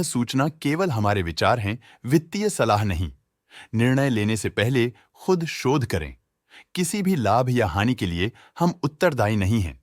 सूचना केवल हमारे विचार हैं, वित्तीय सलाह नहीं। निर्णय लेने से पहले खुद शोध करें। किसी भी लाभ या हानि के लिए हम उत्तरदायी नहीं हैं।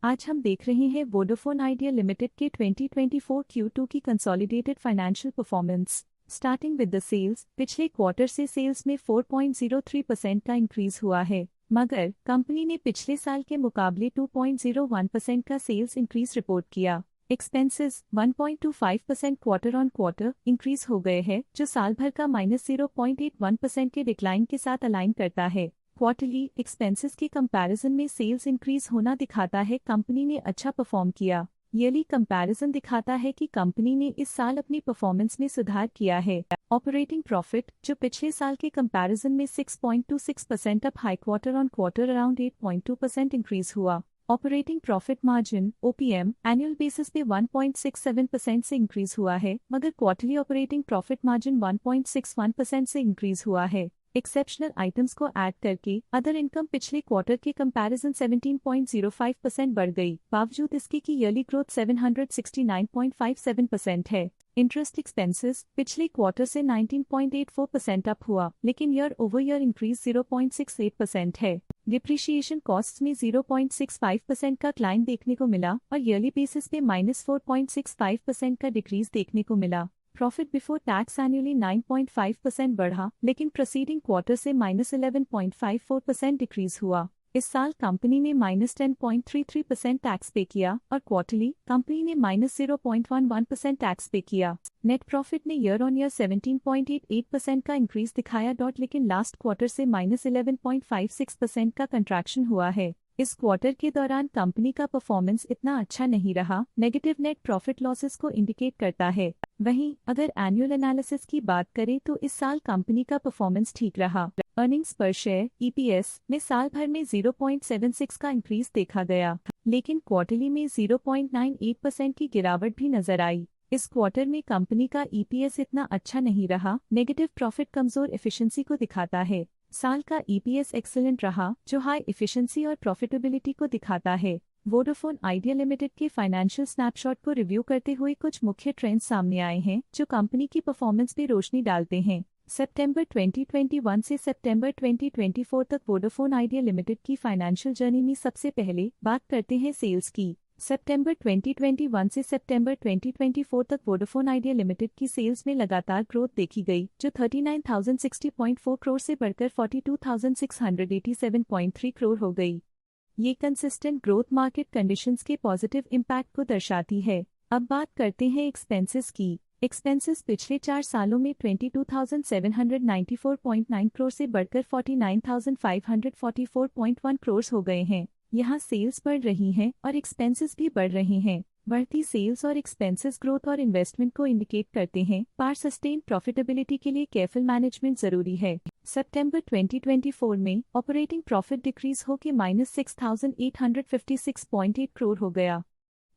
आज हम देख रहे हैं वोडाफोन आइडिया लिमिटेड के 2024 Q2 की consolidated financial performance. Starting with the sales, पिछले क्वार्टर से सेल्स में 4.03% का इंक्रीज हुआ है, मगर कंपनी ने पिछले साल के मुकाबले 2.01% का सेल्स इंक्रीज रिपोर्ट किया। Expenses 1.25% quarter on quarter increase हो गए हैं, जो साल भर का -0.81% के डिक्लाइन के साथ अलाइन करता है। क्वार्टरली एक्सपेंसेस के कंपैरिजन में सेल्स इंक्रीज होना दिखाता है कंपनी ने अच्छा परफॉर्म किया। ईयरली कंपैरिजन दिखाता है कि कंपनी ने इस साल अपनी परफॉर्मेंस में सुधार किया है। ऑपरेटिंग प्रॉफिट, जो पिछले साल के कंपैरिजन में 6.26% up high quarter on quarter around 8.2% increase हुआ। Operating profit margin OPM annual basis पे 1.67% से इंक्रीज हुआ है, मगर क्वार्टरली ऑपरेटिंग प्रॉफिट मार्जिन 1.61% से इंक्रीज हुआ है। एक्सेप्शनल आइटम्स को ऐड करके अदर इनकम पिछले क्वार्टर के कंपैरिजन 17.05% बढ़ गई, बावजूद इसके कि ईयरली ग्रोथ 769.57% है। इंटरेस्ट एक्सपेंसेस पिछले क्वार्टर से 19.84% अप हुआ, लेकिन ईयर ओवर ईयर इंक्रीज 0.68% है। डिप्रिशिएशन कॉस्ट्स में 0.65% का क्लाइन देखने को मिला और ईयरली बेसिस पे -4.65% का डिक्रीज देखने को मिला। प्रॉफिट बिफोर टैक्स एनुअली 9.5% बढ़ा, लेकिन प्रीसीडिंग क्वार्टर से -11.54% डिक्रीज हुआ। इस साल कंपनी ने -10.33% टैक्स पे किया और क्वार्टरली कंपनी ने -0.11% टैक्स पे किया। नेट प्रॉफिट ने ईयर ऑन ईयर 17.88% का इंक्रीज दिखाया, लेकिन लास्ट क्वार्टर से -11.56% का कंट्रैक्शन हुआ है। इस क्वार्टर के दौरान कंपनी का परफॉर्मेंस इतना अच्छा नहीं रहा, नेगेटिव नेट प्रॉफिट लॉसेस को इंडिकेट करता है। वहीं अगर एनुअल एनालिसिस की बात करें तो इस साल कंपनी का परफॉर्मेंस ठीक रहा। अर्निंग्स पर शेयर EPS में साल भर में 0.76 का इंक्रीज देखा गया, लेकिन क्वार्टरली में 0.98% की गिरावट भी नजर आई। इस क्वार्टर में कंपनी का EPS इतना अच्छा नहीं रहा, नेगेटिव प्रॉफिट कमजोर एफिशिएंसी को दिखाता है। साल का EPS एक्सीलेंट रहा, जो हाई एफिशिएंसी और प्रॉफिटेबिलिटी को दिखाता है। वोडाफोन आइडिया लिमिटेड के फाइनेंशियल स्नैपशॉट को रिव्यू करते हुए कुछ मुख्य ट्रेंड्स सामने आए हैं, जो कंपनी की परफॉर्मेंस पे रोशनी डालते हैं। सितंबर 2021 से सितंबर 2024 तक वोडाफोन आइडिया लिमिटेड की फाइनेंशियल जर्नी में सबसे पहले बात करते हैं सेल्स की। सितंबर 2021 से सितंबर 2024 तक वोडाफोन आइडिया लिमिटेड की सेल्स में लगातार ग्रोथ देखी गई, जो 39,060.4 करोड़ से बढ़कर 42,687.3 करोड़ हो गई। ये कंसिस्टेंट ग्रोथ मार्केट कंडीशंस के पॉजिटिव इम्पैक्ट को दर्शाती है। अब बात करते हैं एक्सपेंसेस की। एक्सपेंसेस पिछले 4 सालों में 22,794.9 करोड़ से बढ़कर 49,544.1 करोड़ हो गए हैं। यहाँ सेल्स बढ़ रही हैं और एक्सपेंसेस भी बढ़ रहे हैं। बढ़ती सेल्स और एक्सपेंसेस ग्रोथ और इन्वेस्टमेंट को इंडिकेट करते हैं, पर सस्टेन प्रॉफिटेबिलिटी के लिए केयरफुल मैनेजमेंट जरूरी है। सितंबर 2024 में ऑपरेटिंग प्रॉफिट डिक्रीज होकर -6,856.8 करोड़ हो गया।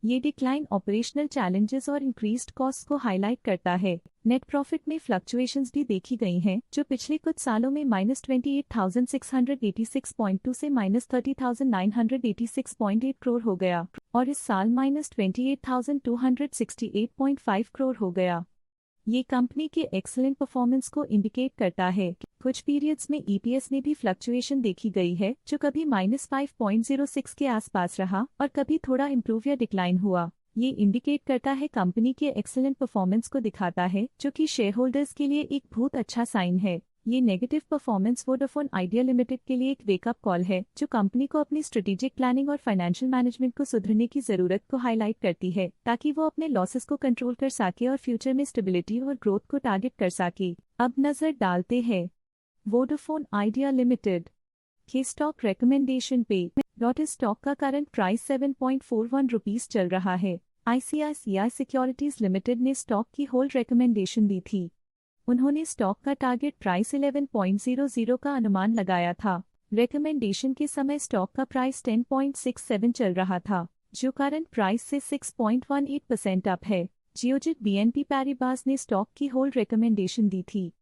ये डिक्लाइन ऑपरेशनल चैलेंजेस और इंक्रीज्ड कॉस्ट को हाईलाइट करता है। नेट प्रॉफिट में फ्लक्चुएशंस भी देखी गई हैं, जो पिछले कुछ सालों में -28,686.2 से -30,986.8 करोड़ हो गया और इस साल -28,268.5 करोड़ हो गया। ये कंपनी के एक्सीलेंट परफॉर्मेंस को इंडिकेट करता है। कुछ पीरियड्स में EPS में भी फ्लक्चुएशन देखी गई है, जो कभी -5.06 के आसपास रहा और कभी थोड़ा इम्प्रूव या डिक्लाइन हुआ। ये इंडिकेट करता है कंपनी के एक्सीलेंट परफॉर्मेंस को दिखाता है, जो कि शेयर होल्डर्स के लिए एक बहुत अच्छा साइन है। ये negative performance Vodafone idea limited के लिए एक वेकअप कॉल है, जो कंपनी को अपनी स्ट्रेटेजिक प्लानिंग और फाइनेंशियल मैनेजमेंट को सुधरने की जरूरत को हाईलाइट करती है, ताकि वो अपने लॉसेस को कंट्रोल कर सके और फ्यूचर में स्टेबिलिटी और ग्रोथ को टारगेट कर सके। अब नजर डालते हैं वोडाफोन आइडिया लिमिटेड के स्टॉक रिकमेंडेशन पे। डॉट स्टॉक का करंट प्राइस 7.41 रुपीज चल रहा है। ICICI सिक्योरिटीज लिमिटेड ने स्टॉक की होल्ड रिकमेंडेशन दी थी। उन्होंने स्टॉक का टारगेट प्राइस 11.00 का अनुमान लगाया था। रिकमेंडेशन के समय स्टॉक का प्राइस 10.67 चल रहा था, जो करंट प्राइस से 6.18% अप है। जियोजित BNP पैरिबास ने स्टॉक की होल्ड रिकमेंडेशन दी थी।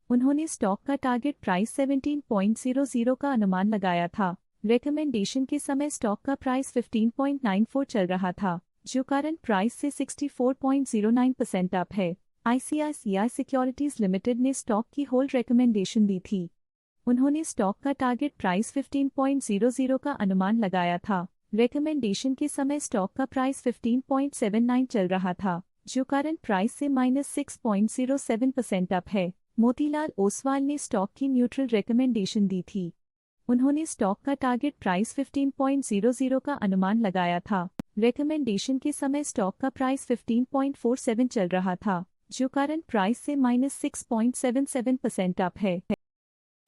उन्होंने स्टॉक का टारगेट प्राइस 17.00 का अनुमान लगाया था। रिकमेंडेशन के समय स्टॉक का प्राइस 15.94 चल रहा था, जो करंट प्राइस से 64.09% अप है। ICICI सिक्योरिटीज लिमिटेड ने स्टॉक की होल्ड रिकमेंडेशन दी थी। उन्होंने स्टॉक का टारगेट प्राइस 15.00 का अनुमान लगाया था। रिकमेंडेशन के समय स्टॉक का प्राइस 15.79 चल रहा था, जो करंट प्राइस से -6.07% अप है। मोतीलाल ओसवाल ने स्टॉक की न्यूट्रल रिकमेंडेशन दी थी। उन्होंने स्टॉक का टारगेट प्राइस 15.00 का अनुमान लगाया था। रिकमेंडेशन के समय स्टॉक का प्राइस 15.47 चल रहा था, जो करंट प्राइस से -6.77% अप है।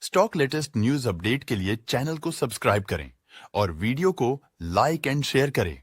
स्टॉक लेटेस्ट न्यूज अपडेट के लिए चैनल को सब्सक्राइब करें और वीडियो को लाइक एंड शेयर करें।